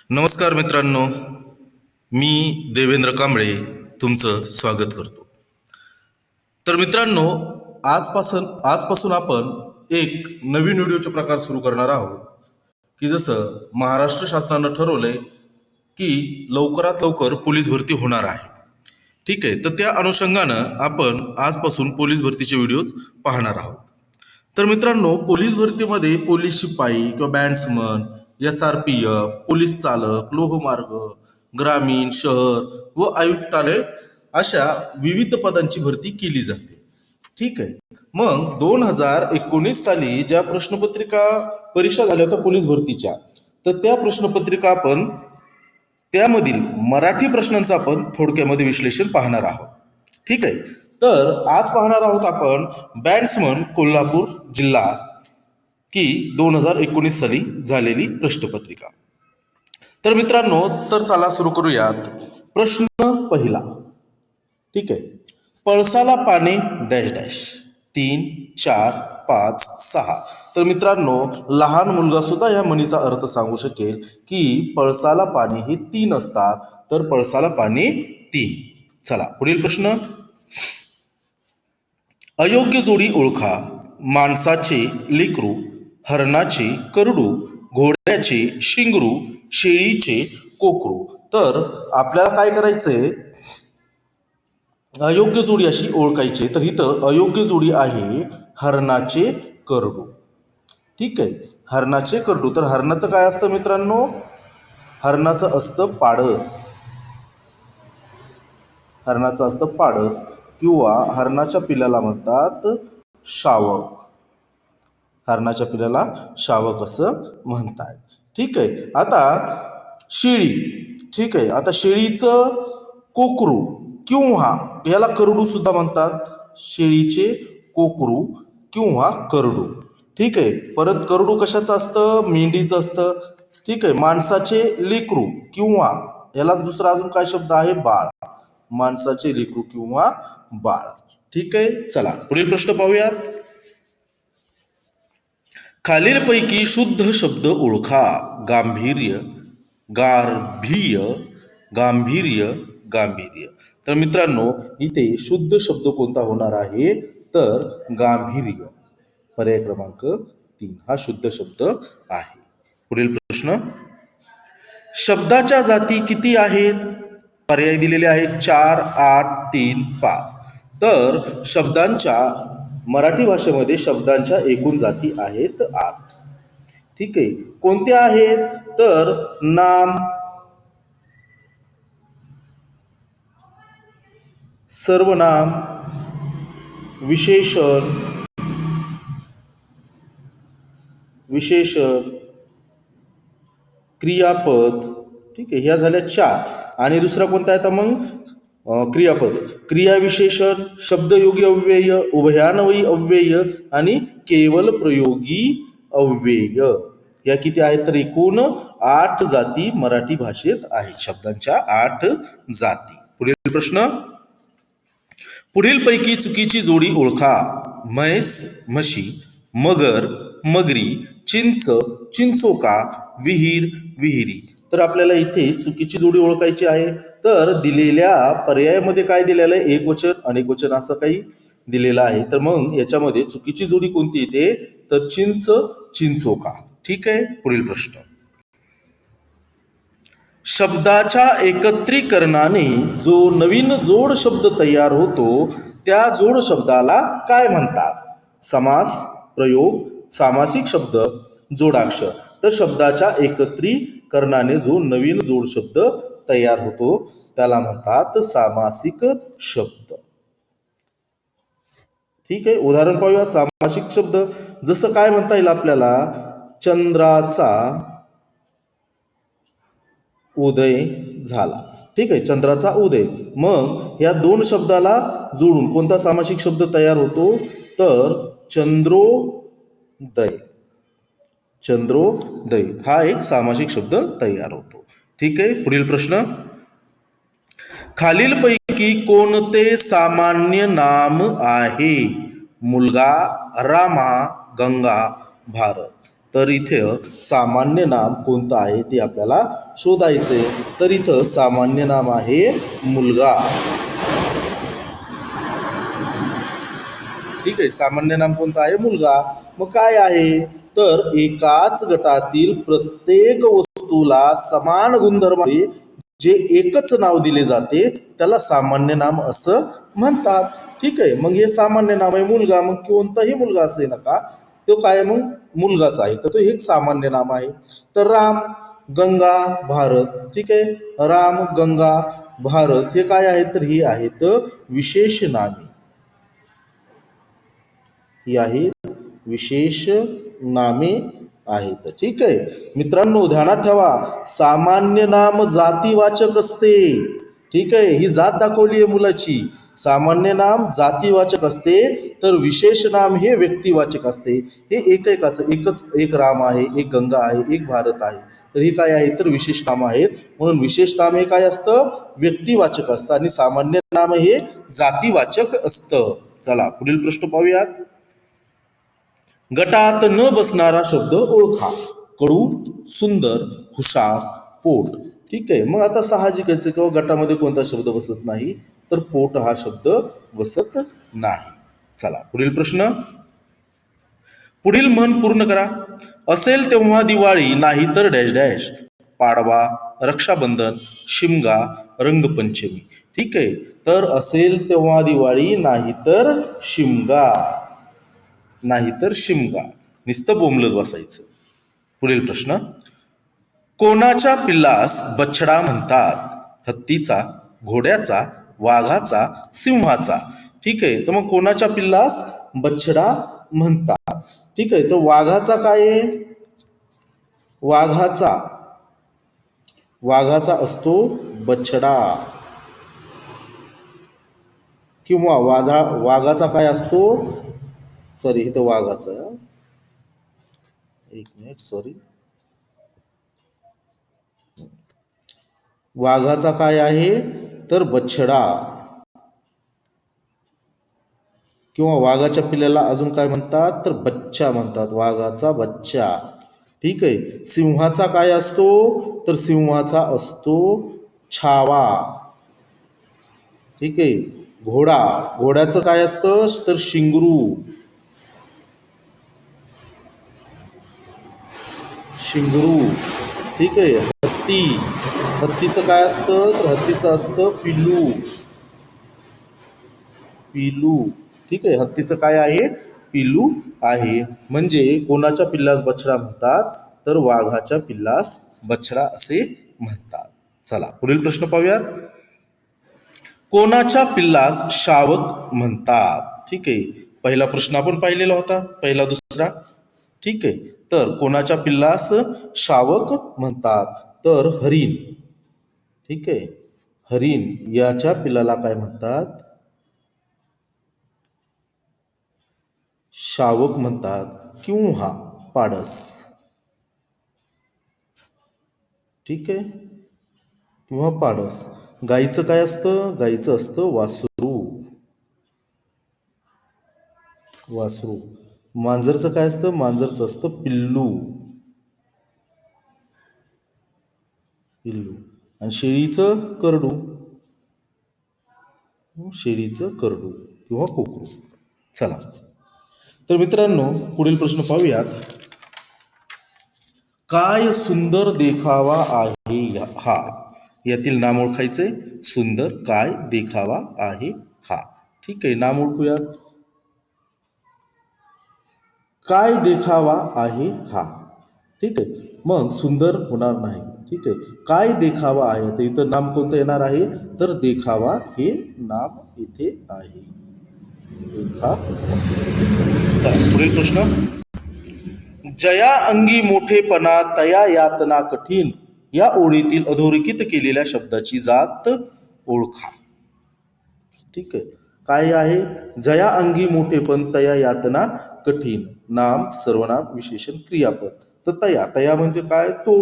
नमस्कार मित्रांनो, मी देवेंद्र कांबळे तुमचं स्वागत करतो. तर मित्रांनो, आजपासून आपण एक नवीन व्हिडिओचे प्रकार सुरू करणार आहोत की जसं महाराष्ट्र शासनानं ठरवलंय की लवकरात लवकर पोलीस भरती होणार आहे. ठीक आहे, तर त्या अनुषंगानं आपण आजपासून पोलीस भरतीचे व्हिडिओज पाहणार आहोत. तर मित्रांनो, पोलीस भरतीमध्ये पोलीस शिपाई किंवा बँड्समन, SRPF, पोलीस चालक, लोहमार्ग, ग्रामीण, शहर व आयुक्तालय अशा विविध पदांची भरती केली जाते. ठीक आहे, मग 2019 साली ज्या प्रश्नपत्रिका परीक्षा झाल्या होत्या पोलीस भरतीच्या, तर त्या प्रश्नपत्रिका आपण त्यामधील मराठी प्रश्नांचं आपण थोडक्यामध्ये विश्लेषण पाहणार आहोत. ठीक आहे, तर आज पाहणार आहोत आपण बँड्समन कोल्हापूर जिल्हा की 2019 साली झालेली प्रश्नपत्रिका. तर मित्रांनो, तर चला सुरू करूयात. प्रश्न पहिला. ठीक आहे, पळसाला पाने डॅश डॅश 3, 4, 5, 6. तर मित्रांनो, लहान मुलगा सुद्धा या म्हणीचा अर्थ सांगू शकेल की पळसाला पाने हे 3 असतात, तर पळसाला पाने 3. चला पुढील प्रश्न. अयोग्य जोडी ओळखा. माणसाचे लेकरू, हरणाचे करडू, घोड्याचे शिंगरू, शेळीचे कोकरू. तर आपल्याला काय करायचंय, अयोग्य जोडी अशी ओळखायची. तर इथं अयोग्य जोडी आहे हरणाचे करडू. ठीक आहे, हरणाचे करडू. तर हरणाचं काय असतं मित्रांनो, हरणाचं असतं पाडस. हरणाचं असतं पाडस किंवा हरणाच्या पिल्लाला म्हणतात शावक. हरणाच्या पिल्लाला शावक असं म्हणतात. ठीक आहे, आता शेळी. ठीक आहे, आता शेळीचं कोकरू किंवा याला करडू सुद्धा म्हणतात. शेळीचे कोकरू किंवा करडू. ठीक आहे, परत करडू कशाचं असतं, मेंढीचं असतं. ठीक आहे, माणसाचे लेकरू किंवा याला दुसरा अजून काय शब्द आहे, बाळ. माणसाचे लेकरू किंवा बाळ. ठीक आहे, चला पुढील प्रश्न पाहूयात. खालीलपैकी शुद्ध शब्द ओळखा. गांभीर्य, गार्भीय, गांभीर्य, गांभीर्य. तर मित्रांनो, इथे शुद्ध शब्द कोणता होणार आहे, तर गांभीर्य. पर्याय क्रमांक 3 हा शुद्ध शब्द आहे. पुढील प्रश्न. शब्दाच्या जाती किती आहेत. पर्याय दिलेले आहेत 4, 8, 3, 5. तर शब्दांच्या मराठी भाषेमध्ये शब्दांच्या एकूण जाती आहेत 8. ठीक आहे, कोणत्या आहेत, तर नाम, सर्वनाम, विशेषण, क्रियापद. ठीक आहे, ह्या झाल्या 4. आणि दुसरा कोणता आहे तर मग क्रियापद, क्रियाविशेषण, शब्दयोगी अव्यय, उभयान्वयी अव्यय आणि केवल प्रयोगी अव्यय. या किती आहेत, तर एकूण 8 जाती मराठी भाषेत आहेत. शब्दांच्या 8 जाती. पुढील प्रश्न. पुढीलपैकी चुकीची जोडी ओळखा. म्हैस, म्हशी, मगर, मगरी, चिंच, चिंचोका, विहीर, विहिरी. तर आपल्याला इथे चुकीची जोडी ओळखायची आहे. तर दिलेल्या पर्यायामध्ये काय दिलेलं आहे, एकवचन, अनेकवचन असं काही दिलेलं आहे. तर मग याच्यामध्ये चुकीची जोडी कोणती येते, तर चिंच, चिंचोका. ठीक आहे, पुढील प्रश्न. शब्दाच्या एकत्रीकरणाने जो नवीन जोड शब्द तयार होतो त्या जोड शब्दाला काय म्हणतात. समास, प्रयोग, सामासिक शब्द, जोडाक्षर. तर शब्दाच्या एकत्रीकरणाने जो नवीन जोड शब्द तयार होतो त्याला म्हणतात सामासिक शब्द. ठीक आहे, उदाहरण पाहूया. सामासिक शब्द जसं काय म्हणता येईल आपल्याला, चंद्राचा उदय झाला. ठीक आहे, चंद्राचा उदय. मग या दोन शब्दाला जोडून कोणता सामासिक शब्द तयार होतो, तर चंद्रोदय. चंद्रोदय हा एक सामासिक शब्द तयार होतो. ठीक आहे, पुढील प्रश्न. खालीलपैकी कोणते सामान्य नाम आहे. मुलगा, रामा, गंगा, भारत. तर इथे सामान्य नाम कोणतं आहे ते आपल्याला शोधायचे. तर इथं सामान्य नाम आहे मुलगा. ठीक आहे, सामान्य नाम कोणतं आहे? मुलगा. मग काय आहे? तर एकाच गटातील प्रत्येक वस्तूला समान गुणधर्म जे एकच नाव दिले जाते त्याला सामान्य नाम असं म्हणतात. ठीक आहे, मग हे सामान्य नाम आहे मुलगा. मग कोणताही मुलगा असे नका, तो काय मग मुलगाच आहे, तर तो हे एक सामान्य नाम आहे. तर राम, गंगा, भारत. ठीक आहे, राम, गंगा, भारत हे काय आहेत? तर ही आहेत विशेष नामे. ही आहेत विशेष नामे आहेत. ठीक आहे मित्रांनो, ध्यानात ठेवा, सामान्य नाम जातीवाचक असते. ठीक आहे, ही जात दाखवली आहे मुलाची. सामान्य नाम जातीवाचक असते, तर विशेष नाम हे व्यक्तिवाचक असते. हे एकच एक राम आहे, एक गंगा आहे, एक भारत आहे. तर ही काय आहे? तर विशेष नाम आहेत. म्हणून विशेष नाम हे काय असतं? व्यक्तिवाचक असतं आणि सामान्य नाम हे जातीवाचक असतं. चला पुढील प्रश्न पाहूयात. गटात न बसणारा शब्द ओळखा. कडू, सुंदर, हुशार, पोट. ठीक आहे, मग आता साहजिकच किंवा गटामध्ये कोणता शब्द बसत नाही? तर पोट हा शब्द बसत नाही. चला पुढील प्रश्न. पुढील म्हण पूर्ण करा. असेल तेव्हा दिवाळी, नाही तर डॅश डॅश. पाडवा, रक्षाबंधन, शिमगा, रंगपंचमी. ठीक आहे, तर असेल तेव्हा दिवाळी, नाही तर शिमगा. नाही तर शिमगा. नुसतं बोंबलत बसायचं. पुढील प्रश्न. कोणाच्या पिल्लास बछडा म्हणतात? हत्तीचा, घोड्याचा, वाघाचा, सिंहाचा. ठीक आहे, तर मग कोणाच्या पिल्लास बछडा म्हणतात? ठीक आहे, तर वाघाचा काय आहे? वाघाचा असतो बछडा. किंवा वाघाचा काय असतो? सॉरी, इथं वाघाचा, एक मिनिट, सॉरी. वाघाचा काय आहे? तर बछडा. किंवा वाघाच्या पिल्ल्याला अजून काय म्हणतात? तर बच्चा म्हणतात, वाघाचा बच्चा. ठीक आहे, सिंहाचा काय असतो? तर सिंहाचा असतो छावा. ठीक आहे, घोड्याचं काय असतं? तर शिंगरू. ठीक आहे, हत्तीचं काय असतं? तर हत्तीचं असतं पिलू. ठीक आहे, हत्तीचं काय आहे? पिलू आहे. म्हणजे कोणाच्या पिल्लास बछडा म्हणतात? तर वाघाच्या पिल्लास बछडा असे म्हणतात. चला पुढील प्रश्न पाहूयात. कोणाच्या पिल्लास शावक म्हणतात? ठीक आहे, पहिला प्रश्न आपण पाहिलेला होता, पहिला दुसरा. ठीक आहे, तर कोणाच्या पिल्लास शावक म्हणतात? तर हरिण. ठीक आहे, हरिण याच्या पिल्लाला काय म्हणतात? शावक म्हणतात. किंवा पाडस. ठीक आहे, किंवा पाडस. गाईचं काय असतं? गाईचं असतं वासरू. मांजरचं काय असतं? मांजरचं असतं पिल्लू. आणि शेळीचं करडू. किंवा कोकरू. चला तर मित्रांनो, पुढील प्रश्न पाहूयात. काय सुंदर देखावा आहे हा? यातील नाम ओळखायचे. सुंदर, काय, देखावा आहे हा. ठीक आहे, नाम ओळखूयात. काय देखावा आहे हा. ठीक आहे, मग सुंदर होणार नाही. ठीक आहे, काय देखावा आहे, तर इथं नाम कोणतं येणार आहे? तर देखावा हे नाम इथे आहे. चला पुढील प्रश्न. जया अंगी मोठेपणा, तया यातना कठीण. या ओळीतील अधोरेखित केलेल्या शब्दाची जात ओळखा. ठीक आहे, काय आहे? जया अंगी मोठेपण, तया यातना कठीण. नाम, सर्वनाम, विशेषण, क्रियापद. तर तया म्हणजे काय? तो.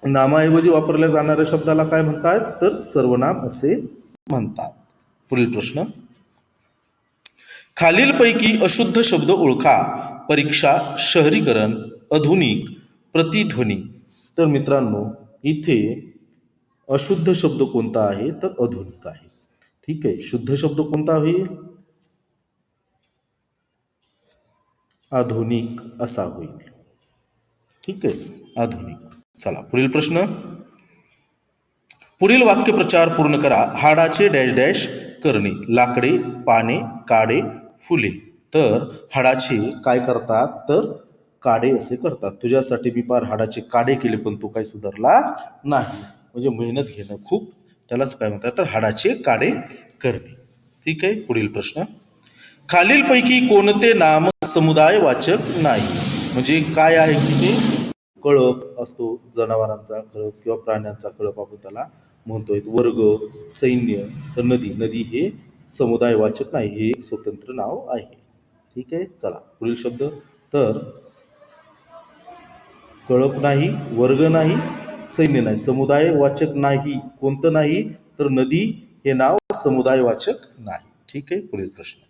नामाऐवजी वापरल्या जाणाऱ्या शब्दाला काय म्हणतात? तर सर्वनाम असे म्हणतात. पुढील प्रश्न. खालीलपैकी अशुद्ध शब्द ओळखा. परीक्षा, शहरीकरण, आधुनिक, प्रतिध्वनी. तर मित्रांनो इथे अशुद्ध शब्द कोणता आहे तर आधुनिक आहे. ठीक आहे, शुद्ध शब्द कोणता होईल आधुनिक असा होईल. ठीक आहे, आधुनिक. चला पुढील प्रश्न. पुढील वाक्यप्रचार पूर्ण करा. हाडाचे डॅश डॅश करणे. लाकडे, पाने, काडे, फुले. तर हाडाचे काय करतात तर काडे असे करतात. तुझ्यासाठी मी पार हाडाचे काडे केले पण तो काही सुधारला नाही. म्हणजे मेहनत घेणं खूप, त्यालाच काय म्हणतात तर हाडाचे काडे करणे. ठीक आहे, पुढील प्रश्न. खालीलपैकी कोणते नाम समुदायवाचक नाही. म्हणजे काय आहे की ते कळप असतो, जनावरांचा कळप किंवा प्राण्यांचा कळप आपण त्याला म्हणतोय. वर्ग, सैन्य, तर नदी. नदी हे समुदायवाचक नाही, हे एक स्वतंत्र नाव आहे. ठीक आहे, चला पुढील शब्द. तर कळप नाही, वर्ग नाही, सैन्य नाही, समुदायवाचक नाही. कोणतं नाही तर नदी हे नाव समुदायवाचक नाही. ठीक आहे, पुढील प्रश्न.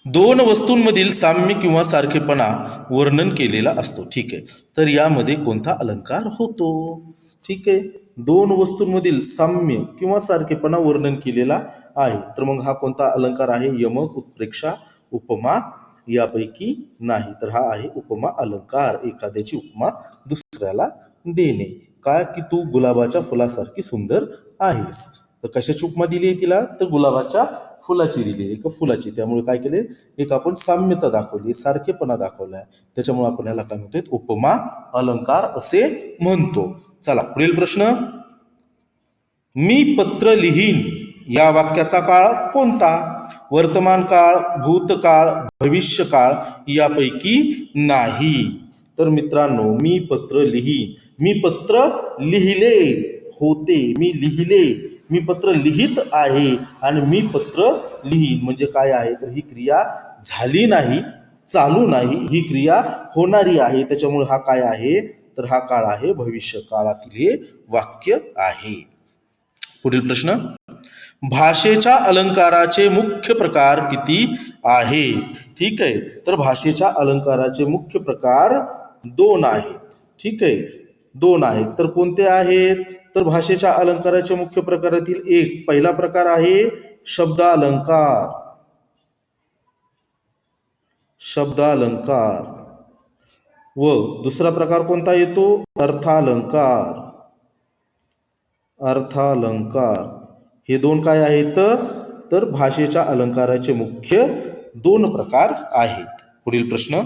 दोन वस्तूंमधील साम्य किंवा सारखेपणा वर्णन केलेला असतो. ठीक आहे, तर यामध्ये कोणता अलंकार होतो. ठीक आहे, दोन वस्तूंमधील साम्य किंवा सारखेपणा वर्णन केलेला आहे. तर मग हा कोणता अलंकार आहे. यमक, उत्प्रेक्षा, उपमा यापैकी नाही. तर हा आहे उपमा अलंकार. एखाद्याची उपमा दुसऱ्याला देणे. काय की तू गुलाबाच्या फुलासारखी सुंदर आहेस. तर कशाची उपमा दिली आहे तिला तर गुलाबाच्या फुलाची दिली आहे, एका फुलाची. त्यामुळे काय केले एक आपण साम्यता दाखवली, सारखेपणा दाखवलाय. त्याच्यामुळे आपण याला काय म्हणतोय उपमा अलंकार असे म्हणतो. चला पुढील प्रश्न. मी पत्र लिहीन या वाक्याचा काळ कोणता. वर्तमान काळ, भूतकाळ, भविष्यकाळ यापैकी नाही. तर मित्रांनो मी पत्र लिहीन, मी पत्र लिहिले होते, मी लिहिले, मी पत्र लिहित आहे आणि मी पत्र लिहीन म्हणजे काय आहे तर ही क्रिया झाली नाही, चालू नाही, ही क्रिया होणारी आहे. त्याच्यामुळे हा काय आहे तर हा काळ आहे भविष्य काळातील हे वाक्य आहे. पुढील प्रश्न. भाषेच्या अलंकाराचे मुख्य प्रकार किती आहे. ठीक आहे, तर भाषेच्या अलंकाराचे मुख्य प्रकार दोन आहेत. ठीक आहे, दोन आहेत. तर कोणते आहेत तर भाषेच्या अलंकाराच्या मुख्य प्रकारातील एक पहिला प्रकार आहे शब्दालंकार. शब्दालंकार. व दुसरा प्रकार कोणता येतो अर्थालंकार. अर्थालंकार. हे दोन काय आहेत तर भाषेच्या अलंकाराचे मुख्य दोन प्रकार आहेत. पुढील प्रश्न.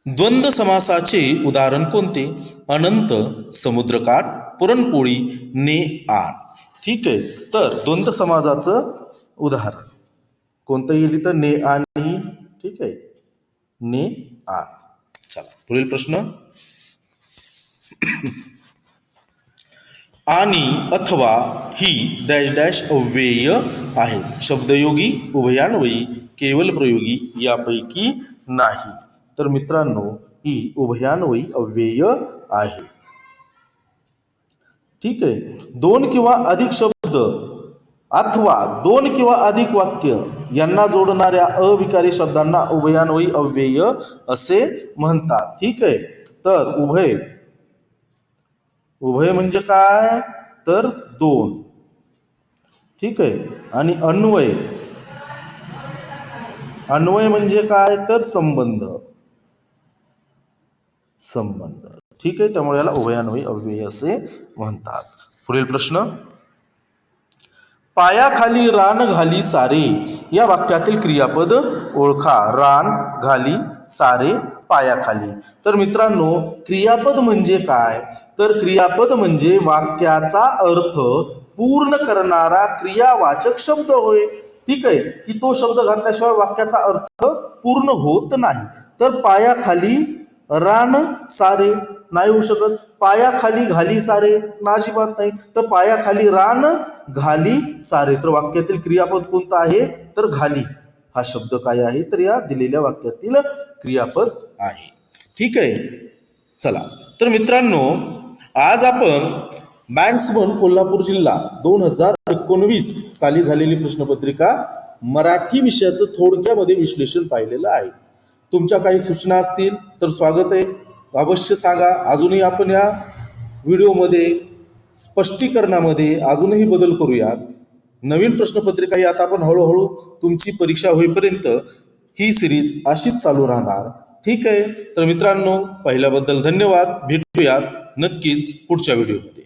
द्वंद्व समासाचे उदाहरण कोणते. अनंत, समुद्रकाठ, पुरणपोळी, ने आण. ठीक आहे, तर द्वंद्व समासाचं उदाहरण कोणतं येईल तर ने आणि. ठीक आहे, ने आण. चला पुढील प्रश्न. आणि अथवा ही डॅश डॅश अव्यय आहेत. शब्दयोगी, उभयान्वयी, केवल प्रयोगी यापैकी नाही. तर मित्रांनो ही उभयान्वयी अव्यय आहे. ठीक आहे, दोन किंवा अधिक शब्द अथवा दोन किंवा अधिक वाक्य यांना जोडणाऱ्या अविकारी शब्दांना उभयान्वयी अव्यय असे म्हणतात. ठीक आहे, तर उभय, उभय म्हणजे काय तर दोन. ठीक आहे, आणि अन्वय, अन्वय म्हणजे काय तर संबंध, संबंध. ठीक आहे, त्यामुळे याला उभयान्वयी अव्यय असे म्हणतात. पुढील प्रश्न. पायाखाली रान घाली सारे या वाक्यातील क्रियापद ओळखा. रान, घाली, सारे, पायाखाली. तर मित्रांनो क्रियापद म्हणजे काय तर क्रियापद म्हणजे वाक्याचा अर्थ पूर्ण करणारा क्रियावाचक शब्द होय. ठीक आहे, की तो शब्द घातल्याशिवाय वाक्याचा अर्थ पूर्ण होत नाही. तर पायाखाली रान सारे नाही होऊ शकत. पायाखाली घाली सारे ना अजिबात नाही. तर पायाखाली रान घाली सारे. तर वाक्यातील क्रियापद कोणतं आहे तर घाली हा शब्द काय आहे तर या दिलेल्या वाक्यातील क्रियापद आहे. ठीक आहे, चला तर मित्रांनो आज आपण बँक्समन कोल्हापूर जिल्हा 2019 साली झालेली प्रश्नपत्रिका मराठी विषयाचं थोडक्यामध्ये विश्लेषण पाहिलेलं आहे. तुमच्या काही सूचना असतील तर स्वागत आहे, अवश्य सांगा. अजूनही आपण या व्हिडिओमध्ये स्पष्टीकरणामध्ये अजूनही बदल करूयात. नवीन प्रश्नपत्रिका ही आता आपण हळूहळू तुमची परीक्षा होईपर्यंत ही सिरीज अशीच चालू राहणार. ठीक आहे. तर मित्रांनो, पाहिल्याबद्दल धन्यवाद. भेटूयात नक्कीच पुढच्या व्हिडिओमध्ये.